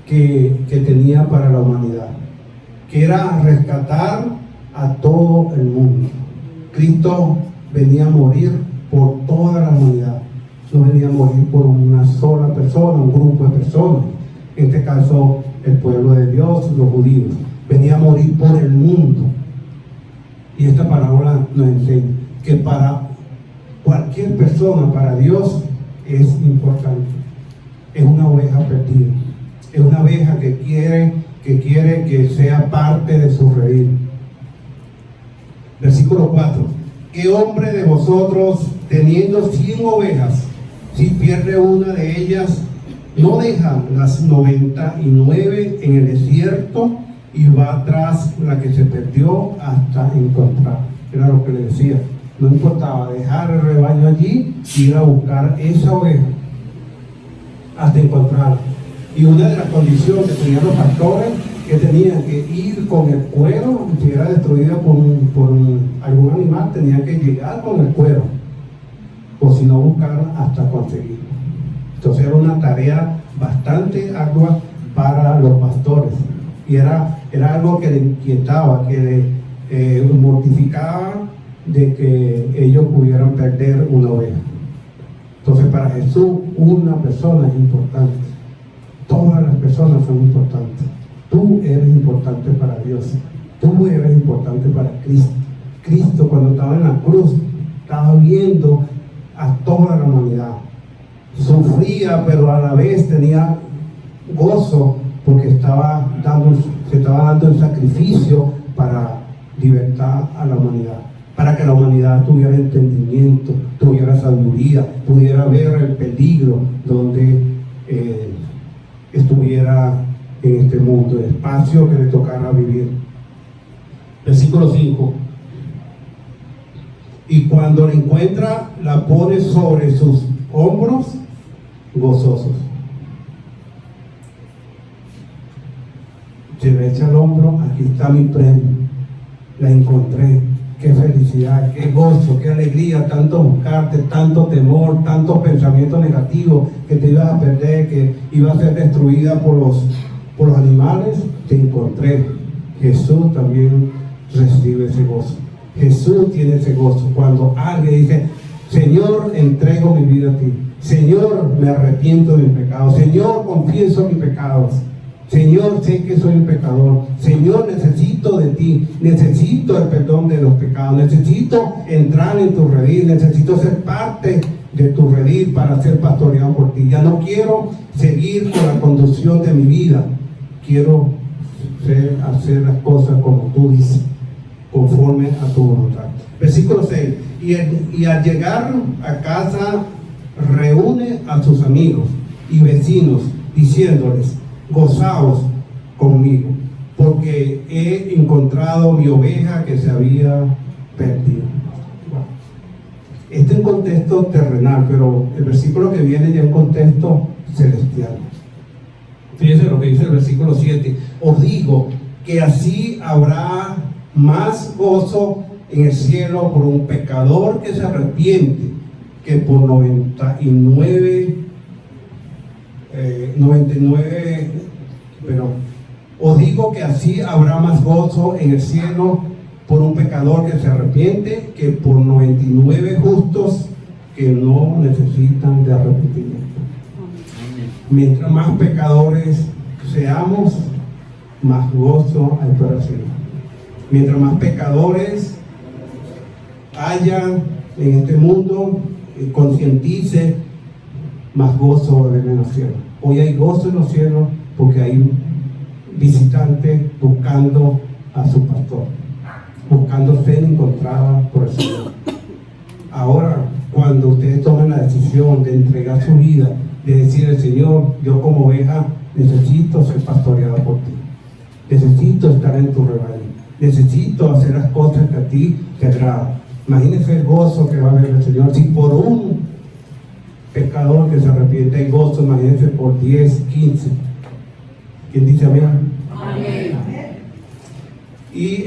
que tenía para la humanidad, que era rescatar a todo el mundo. Cristo venía a morir por toda la humanidad, no venía a morir por una sola persona, un grupo de personas, en este caso el pueblo de Dios, los judíos. Venía a morir por el mundo. Y esta parábola nos enseña que para cualquier persona, para Dios es importante. Es una oveja perdida, es una oveja que quiere que sea parte de su redil. Versículo 4. ¿Qué hombre de vosotros, teniendo 100 ovejas, si pierde una de ellas, No deja las 99 en el desierto y va tras la que se perdió hasta encontrar. Era lo que le decía. No importaba dejar el rebaño allí y ir a buscar esa oveja hasta encontrarla. Y una de las condiciones que tenían los pastores, que tenían que ir con el cuero, si era destruida por algún animal, tenían que llegar con el cuero, o si no buscar hasta conseguirlo. Entonces era una tarea bastante ardua para los pastores, y era algo que le inquietaba, que le mortificaba de que ellos pudieran perder una oveja. Entonces para Jesús una persona es importante. Todas las personas son importantes. Tú eres importante para Dios. Tú eres importante para Cristo. Cristo, cuando estaba en la cruz, estaba viendo a toda la humanidad. Sufría, pero a la vez tenía gozo porque se estaba dando el sacrificio para libertar a la humanidad, para que la humanidad tuviera entendimiento, tuviera sabiduría, pudiera ver el peligro donde estuviera en este mundo, el espacio que le tocara vivir. Versículo 5. Y cuando la encuentra, la pone sobre sus hombros gozosos. Se le echa al hombro, aquí está mi premio, la encontré, qué felicidad, qué gozo, qué alegría, tanto buscarte, tanto temor, tantos pensamientos negativos que te ibas a perder, que ibas a ser destruida por los animales, te encontré. Jesús también recibe ese gozo. Jesús tiene ese gozo cuando alguien dice: Señor, entrego mi vida a ti. Señor, me arrepiento de mis pecados. Señor, confieso mis pecados. Señor, sé que soy un pecador. Señor, necesito de ti. Necesito el perdón de los pecados. Necesito entrar en tu redil. Necesito ser parte de tu redil para ser pastoreado por ti. Ya no quiero seguir con la conducción de mi vida. Quiero hacer las cosas como tú dices, conforme a tu voluntad. Versículo 6. Y al llegar a casa, reúne a sus amigos y vecinos, diciéndoles: gozaos conmigo, porque he encontrado mi oveja que se había perdido. Este es un contexto terrenal, pero el versículo que viene ya es un contexto celestial. Fíjense lo que dice el versículo 7. Os digo que así habrá más gozo en el cielo por un pecador que se arrepiente que por 99. Pero os digo que así habrá más gozo en el cielo por un pecador que se arrepiente que por 99 justos que no necesitan de arrepentimiento. Mientras más pecadores seamos, más gozo hay para el Señor. Mientras más pecadores haya en este mundo, concientice, más gozo debe en los cielos. Hoy hay gozo en los cielos porque hay visitantes buscando a su pastor, buscando ser encontrada por el Señor. Ahora, cuando ustedes tomen la decisión de entregar su vida, de decir: el Señor, yo como oveja necesito ser pastoreada por ti, necesito estar en tu rebaño, necesito hacer las cosas que a ti te agradan. Imagínense el gozo que va a haber el Señor. Si por un pecador que se arrepiente hay gozo, imagínense por 10, 15. ¿Quién dice amén? Amén. Y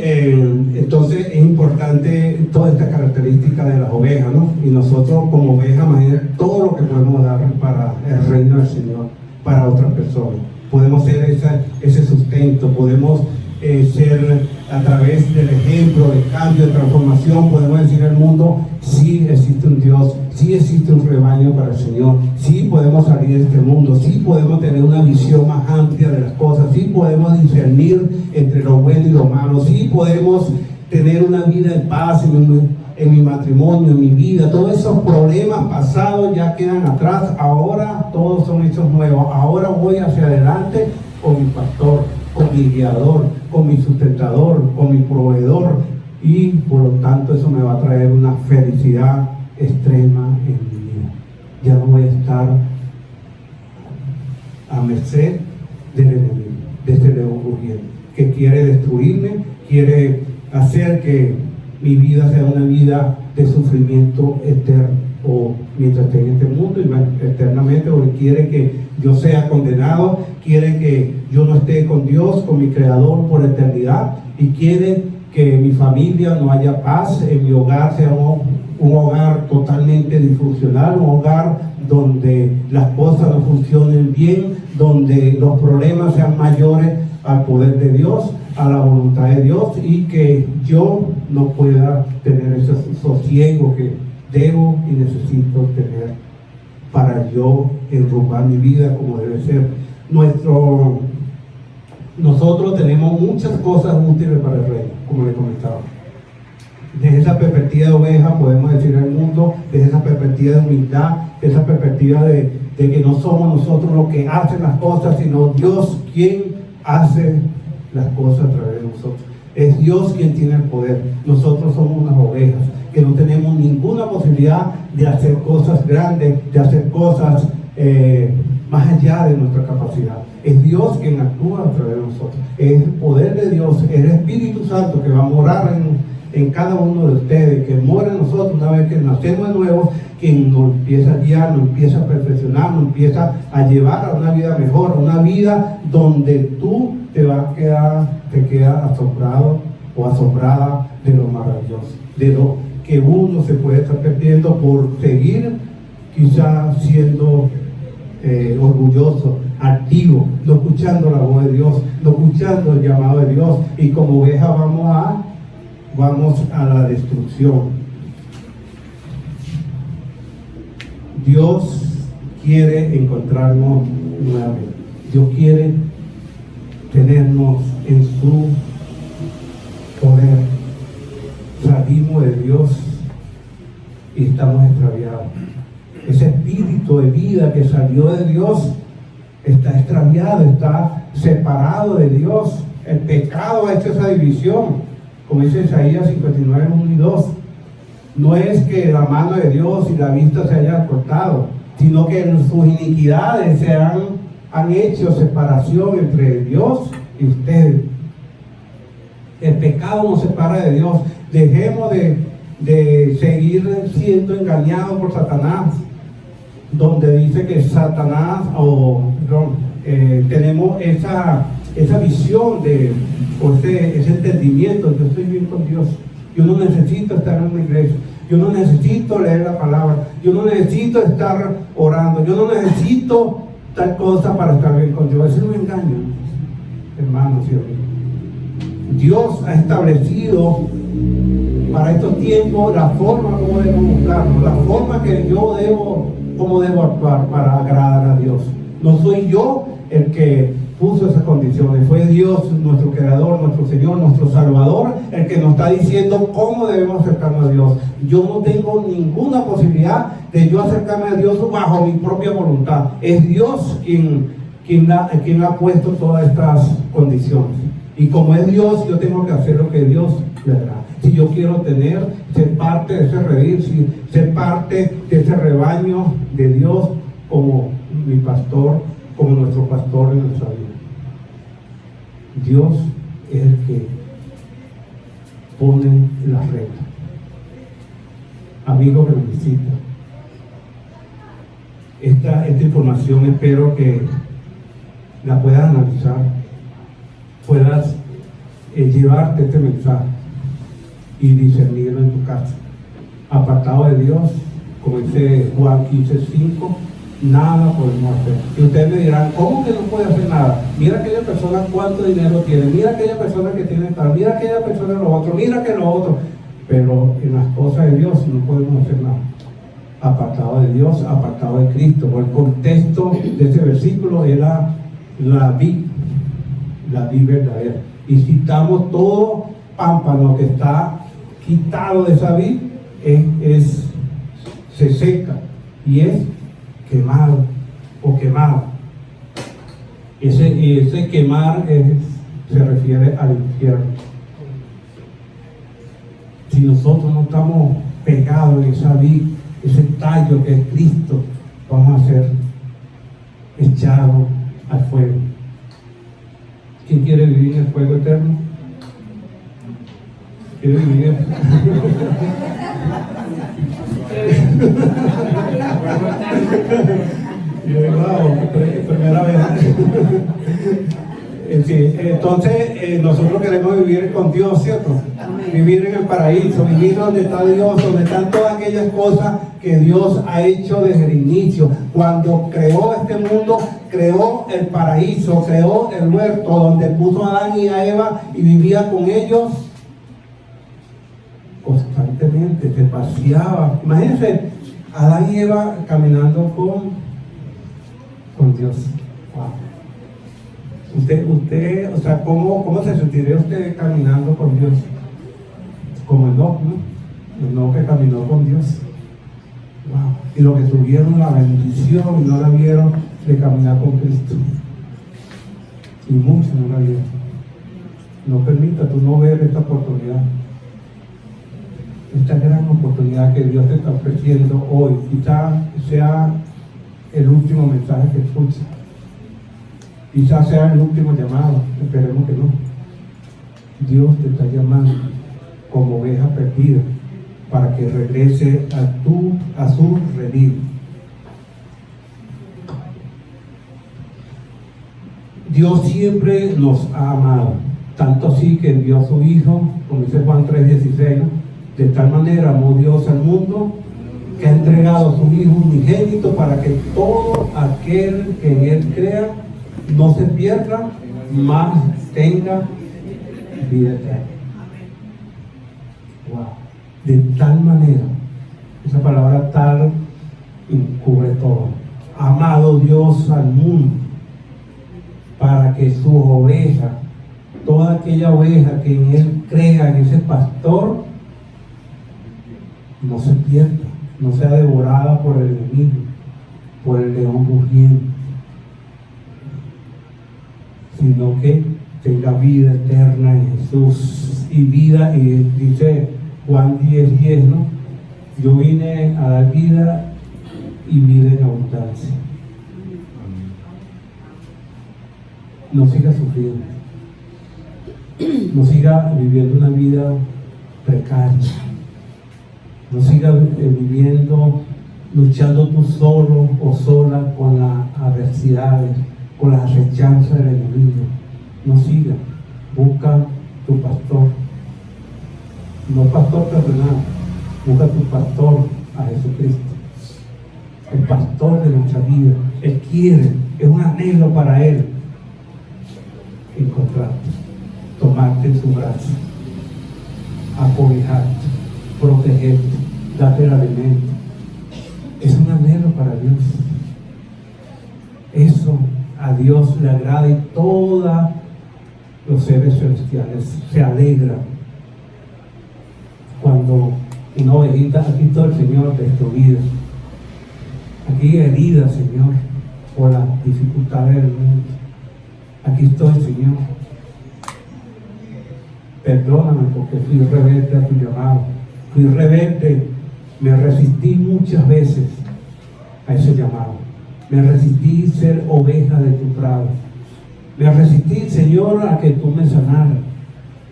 entonces es importante toda esta característica de las ovejas, ¿no? Y nosotros como ovejas, imagínense todo lo que podemos dar para el reino del Señor, para otras personas. Podemos ser ese sustento, podemos ser a través del ejemplo, de cambio, de transformación, podemos decir al mundo: sí existe un Dios, sí existe un rebaño para el Señor, sí podemos salir de este mundo, sí podemos tener una visión más amplia de las cosas, sí podemos discernir entre lo bueno y lo malo, sí podemos tener una vida en paz en mi matrimonio, en mi vida. Todos esos problemas pasados ya quedan atrás, ahora todos son hechos nuevos. Ahora voy hacia adelante con mi pastor, con mi guiador, con mi sustentador, con mi proveedor, y por lo tanto eso me va a traer una felicidad extrema en mi vida. Ya no voy a estar a merced del enemigo, de este león rugiente, que quiere destruirme, quiere hacer que mi vida sea una vida de sufrimiento eterno, o mientras esté en este mundo y eternamente, o quiere que yo sea condenado, quiere que yo no esté con Dios, con mi Creador por eternidad, y quiere que mi familia no haya paz, en mi hogar sea un hogar totalmente disfuncional, un hogar donde las cosas no funcionen bien, donde los problemas sean mayores al poder de Dios, a la voluntad de Dios, y que yo no pueda tener ese sosiego que debo y necesito tener para yo enrumbar mi vida como debe ser. Nosotros tenemos muchas cosas útiles para el reino, como le comentaba. Desde esa perspectiva de oveja podemos decir al mundo, desde esa perspectiva de humildad, de esa perspectiva de que no somos nosotros los que hacen las cosas, sino Dios quien hace las cosas a través de nosotros. Es Dios quien tiene el poder. Nosotros somos unas ovejas que no tenemos ninguna posibilidad de hacer cosas grandes, de hacer cosas más allá de nuestra capacidad. Es Dios quien actúa a través de nosotros. Es el poder de Dios, es el Espíritu Santo que va a morar en cada uno de ustedes, que mora en nosotros una vez que nacemos de nuevo, quien nos empieza a guiar, nos empieza a perfeccionar, nos empieza a llevar a una vida mejor, a una vida donde tú te quedas asombrado o asombrada de lo maravilloso, de lo que uno se puede estar perdiendo por seguir quizás siendo orgulloso, activo, no escuchando la voz de Dios, no escuchando el llamado de Dios, y como oveja vamos a la destrucción. Dios quiere encontrarnos nuevamente. Dios quiere tenernos en su poder. Salimos de Dios y estamos extraviados. Ese espíritu de vida que salió de Dios está extraviado, está separado de Dios. El pecado ha hecho esa división. Como dice Isaías 59, 1 y 2, no es que la mano de Dios y la vista se hayan cortado, sino que en sus iniquidades han hecho separación entre Dios y ustedes. El pecado nos separa de Dios. Dejemos de seguir siendo engañados por Satanás, donde dice que Satanás, tenemos esa visión o ese entendimiento. Yo estoy bien con Dios, yo no necesito estar en una iglesia, yo no necesito leer la palabra, yo no necesito estar orando, yo no necesito tal cosa para estar bien con Dios. Ese es un engaño, hermanos y amigos. Dios ha establecido para estos tiempos la forma como debemos buscarlo, la forma que cómo debo actuar para agradar a Dios. No soy yo el que puso esas condiciones, fue Dios, nuestro Creador, nuestro Señor, nuestro Salvador, el que nos está diciendo cómo debemos acercarnos a Dios. Yo no tengo ninguna posibilidad de yo acercarme a Dios bajo mi propia voluntad. Es Dios quien ha puesto todas estas condiciones. Y como es Dios, yo tengo que hacer lo que Dios le da. Si yo quiero ser parte de ese redil, ser parte de ese rebaño de Dios como mi pastor, como nuestro pastor en nuestra vida. Dios es el que pone las reglas. Amigo que me visita, esta información espero que la puedas analizar, puedas llevarte este mensaje y discernirlo en tu casa. Apartado de Dios, como dice Juan 15:5, nada podemos hacer. Y ustedes me dirán, ¿cómo que no puede hacer nada? Mira aquella persona cuánto dinero tiene, mira aquella persona que tiene tal, mira aquella persona lo otro, mira que lo otro. Pero en las cosas de Dios no podemos hacer nada. Apartado de Dios, apartado de Cristo. Por el contexto de ese versículo era la vid verdadera. Y si quitamos todo pámpano que está quitado de esa vid, se seca y es quemado o quemado. Ese quemar se refiere al infierno. Si nosotros no estamos pegados en esa vid, ese tallo que es Cristo, vamos a ser echados al fuego. ¿Quién quiere vivir en el fuego eterno? ¿Quiere vivir en wow, primera vez. Entonces, nosotros queremos vivir con Dios, ¿cierto? Vivir en el paraíso, vivir donde está Dios, donde están todas aquellas cosas que Dios ha hecho desde el inicio. Cuando creó este mundo, creó el paraíso, creó el huerto donde puso a Adán y a Eva y vivía con ellos constantemente, se paseaba. Imagínense, Adán y Eva caminando con Dios. Wow. Usted, o sea, ¿cómo se sentiría usted caminando con Dios? Como Enoc, ¿no? Enoc que caminó con Dios. Wow. Y lo que tuvieron la bendición y no la vieron de caminar con Cristo. Y muchos no la vieron. No permita tú no ver esta oportunidad. Esta gran oportunidad que Dios te está ofreciendo hoy. Quizá sea el último mensaje que escuches. Quizás sea el último llamado, esperemos que no. Dios te está llamando como oveja perdida para que regrese a su redil. Dios siempre nos ha amado, tanto así que envió a su Hijo, como dice Juan 3:16, ¿no? De tal manera amó Dios al mundo que ha entregado a su Hijo unigénito para que todo aquel que en Él crea no se pierda, mas tenga vida eterna. Wow. De tal manera, esa palabra tal cubre todo. Amado Dios al mundo para que su oveja, toda aquella oveja que en Él crea, en ese pastor, no se pierda, no sea devorada por el enemigo, por el león rugiente, sino que tenga vida eterna en Jesús. Y vida, y dice Juan 10:10, ¿no? Yo vine a dar vida y vida en abundancia. No siga sufriendo, no siga viviendo una vida precaria, no siga viviendo, luchando tú solo o sola con las adversidades, con las acechanzas del enemigo. No siga, busca tu pastor, no pastor terrenal, busca tu pastor a Jesucristo, el pastor de nuestra vida. Él quiere, es un anhelo para Él encontrarte, tomarte en su brazo, acobijarte, protegerte, darte el alimento. Es un anhelo para Dios. Eso a Dios le agrada y todos los seres celestiales se alegran cuando una ovejita, aquí está el Señor destruida, aquí herida, Señor, por las dificultades del mundo. Aquí estoy, Señor. Perdóname porque fui rebelde a tu llamado. Fui rebelde, me resistí muchas veces a ese llamado. Me resistí a ser oveja de tu prado. Me resistí, Señor, a que tú me sanaras.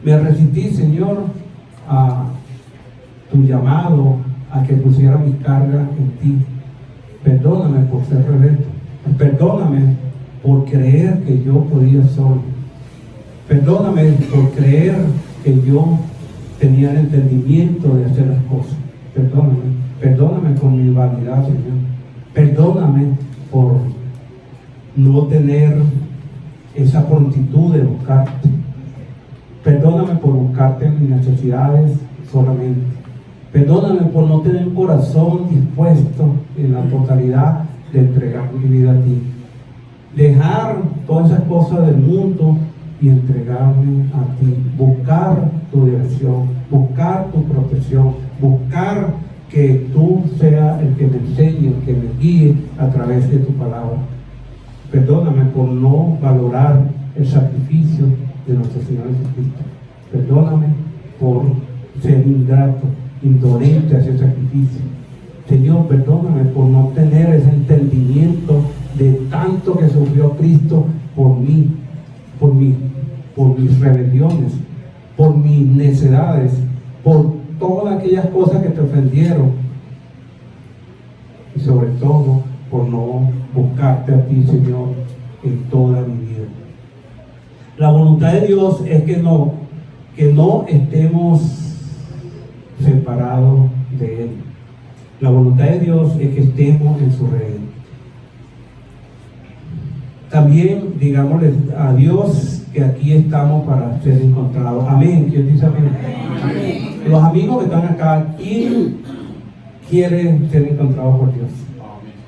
Me resistí, Señor, a tu llamado, a que pusiera mi carga en ti. Perdóname por ser rebelde. Perdóname por creer que yo podía solo. Perdóname por creer que yo tenía el entendimiento de hacer las cosas. Perdóname por mi vanidad, Señor. Perdóname por no tener esa prontitud de buscarte. Perdóname por buscarte en mis necesidades solamente. Perdóname por no tener un corazón dispuesto en la totalidad de entregar mi vida a ti. Dejar todas esas cosas del mundo y entregarme a ti. Buscar tu dirección, buscar tu protección, buscar que tú seas el que me enseñe, el que me guíe a través de tu palabra. Perdóname por no valorar el sacrificio de nuestro Señor Jesucristo. Perdóname por ser ingrato, indolente a ese sacrificio. Señor, perdóname por no tener ese entendimiento de tanto que sufrió Cristo por mí, por mis rebeliones, por mis necedades, por todas aquellas cosas que te ofendieron y sobre todo por no buscarte a ti, Señor, en toda mi vida. La voluntad de Dios es que no estemos separados de Él. La voluntad de Dios es que estemos en su reino. También digámosle a Dios que aquí estamos para ser encontrados. Amén. ¿Quién dice amén? Amén. Los amigos que están acá, ¿quién quiere ser encontrado por Dios?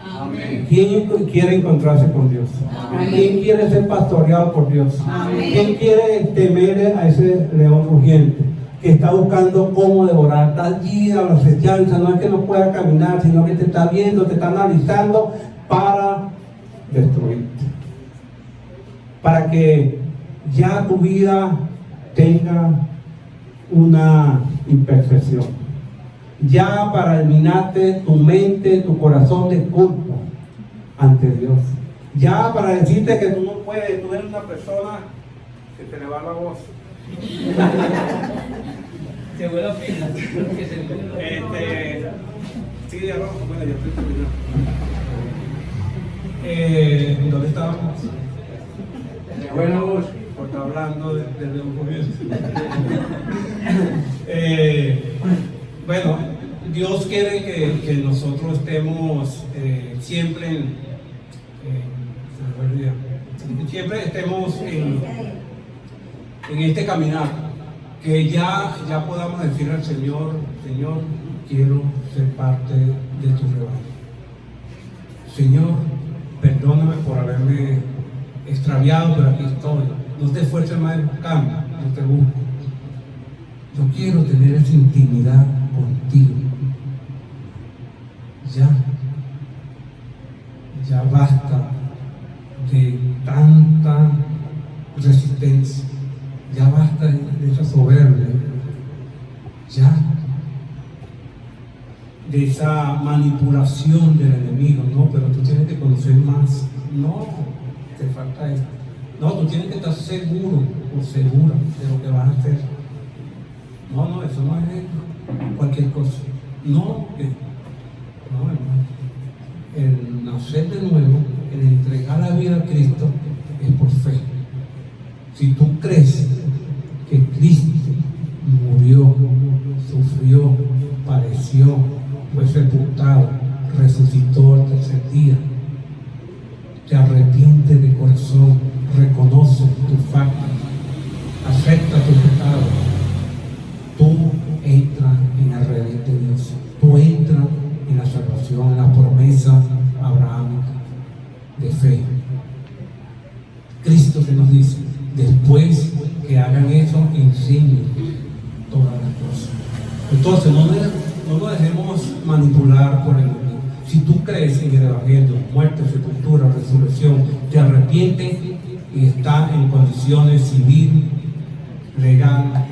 Amén. ¿Quién quiere encontrarse con Dios? Amén. ¿Quién quiere ser pastoreado por Dios? Amén. ¿Quién quiere temer a ese león rugiente que está buscando cómo devorar? Está allí a la acechanza, no es que no pueda caminar, sino que te está viendo, te está analizando para destruirte, para que ya tu vida tenga una imperfección, ya para eliminarte tu mente, tu corazón de culpa ante Dios, ya para decirte que tú no puedes, tú eres una persona que te le va la voz. Se vuelve a pena. Sí, ya vamos, bueno, ya estoy terminando. ¿Dónde estábamos? Bueno, por estar hablando de un comienzo. Bueno, Dios quiere que nosotros estemos siempre estemos en este caminar, que ya podamos decir al Señor, Señor, quiero ser parte de tu rebaño. Señor, perdóname por haberme extraviado, pero aquí estoy. No te esfuerces más en buscarme, no te busco. Yo quiero tener esa intimidad contigo. Ya basta de tanta resistencia, ya basta de esa soberbia, ya de esa manipulación del enemigo. No, pero tú tienes que conocer más. No, te falta esto. No, tú tienes que estar seguro o segura de lo que vas a hacer. No, eso no es cualquier cosa. No, hermano. El nacer de nuevo, el entregar la vida a Cristo, es por fe. Si tú crees que Cristo murió, sufrió, padeció, fue sepultado, resucitó al tercer día, te arrepientes de corazón, reconoces tu falta, acepta tu pecado, tú entras en el reino de Dios, tú entras en la salvación, en la promesa abrahámica de fe. Cristo que nos dice, después que hagan eso, enseñen todas las cosas. Entonces no nos dejemos manipular por el enemigo. Si tú crees en el Evangelio, muerte, sepultura, resurrección, te arrepientes y estás en condiciones civil, legal,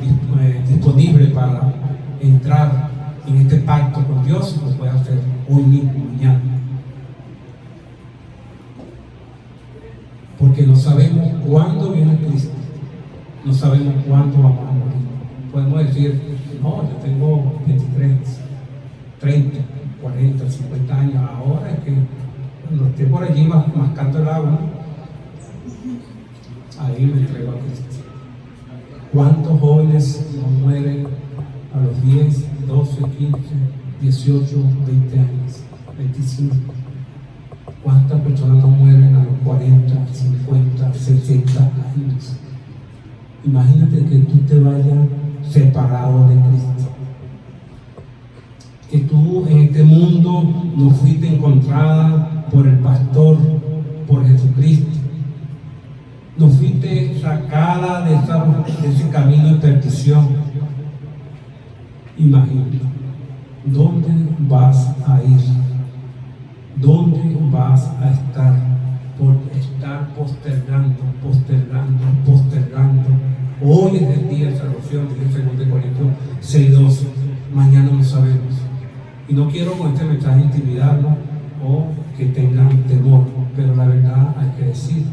disponible para entrar en este pacto con Dios, lo puedes hacer hoy mismo, mañana. Porque no sabemos cuándo viene Cristo, no sabemos cuándo vamos a morir. Podemos decir, no, yo tengo 23, 30, 40, 50 años, ahora es que cuando esté por allí mascando el agua, ahí me entrego a Cristo. ¿Cuántos jóvenes no mueren a los 10, 12, 15, 18, 20 años, 25? ¿Cuántas personas no mueren a los 40, 50, 60 años? Imagínate que tú te vayas separado de Cristo. Que tú en este mundo no fuiste encontrada por el pastor, por Jesucristo. No fuiste sacada de ese camino de perdición. Imagínate, ¿dónde vas a ir? ¿Dónde vas a estar? Por estar postergando. Hoy es el día de salvación, dice 2 Corintios 6:12. Mañana no sabemos. Y no quiero con este mensaje intimidarnos o que tengan temor, pero la verdad hay que decir.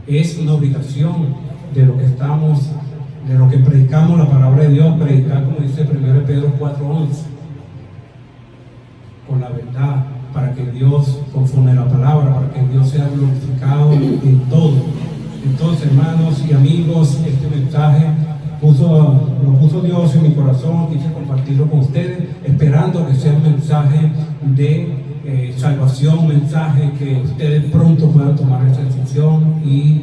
Es una obligación de lo que estamos, de lo que predicamos la palabra de Dios, predicar como dice 1 Pedro 4:11, con la verdad, para que Dios, conforme a la palabra, para que Dios sea glorificado en todo. Entonces, hermanos y amigos, este mensaje lo puso Dios en mi corazón, quise compartirlo con ustedes, esperando que sea un mensaje de salvación, un mensaje que ustedes pronto puedan tomar esa decisión y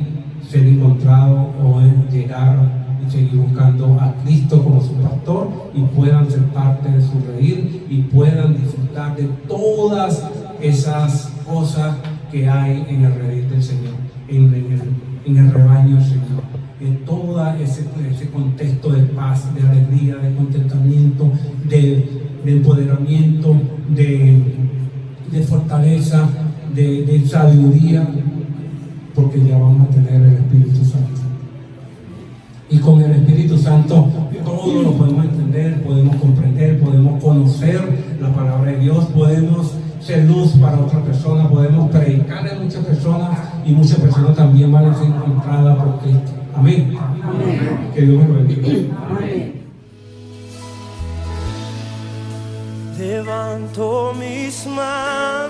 ser encontrados o llegar y seguir buscando a Cristo como su pastor y puedan ser parte de su reír y puedan disfrutar de todas esas cosas que hay en el reír del Señor, en el rebaño del Señor, en todo ese contexto de paz, de alegría, de contentamiento, de empoderamiento, de fortaleza, de sabiduría, porque ya vamos a tener el Espíritu Santo. Y con el Espíritu Santo todo lo podemos entender, podemos comprender, podemos conocer la palabra de Dios, podemos ser luz para otra persona, podemos predicar a muchas personas y muchas personas también van a ser encontradas por Cristo. Amén. Amén. Que Dios me lo bendiga. Amén. Levanto mis manos,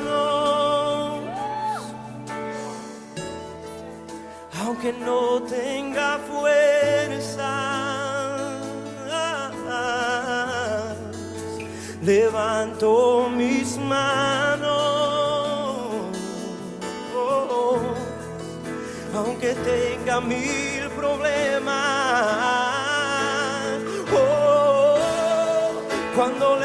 aunque no tenga fuerza. Levanto mis manos, aunque tenga 1000 problemas. Cuando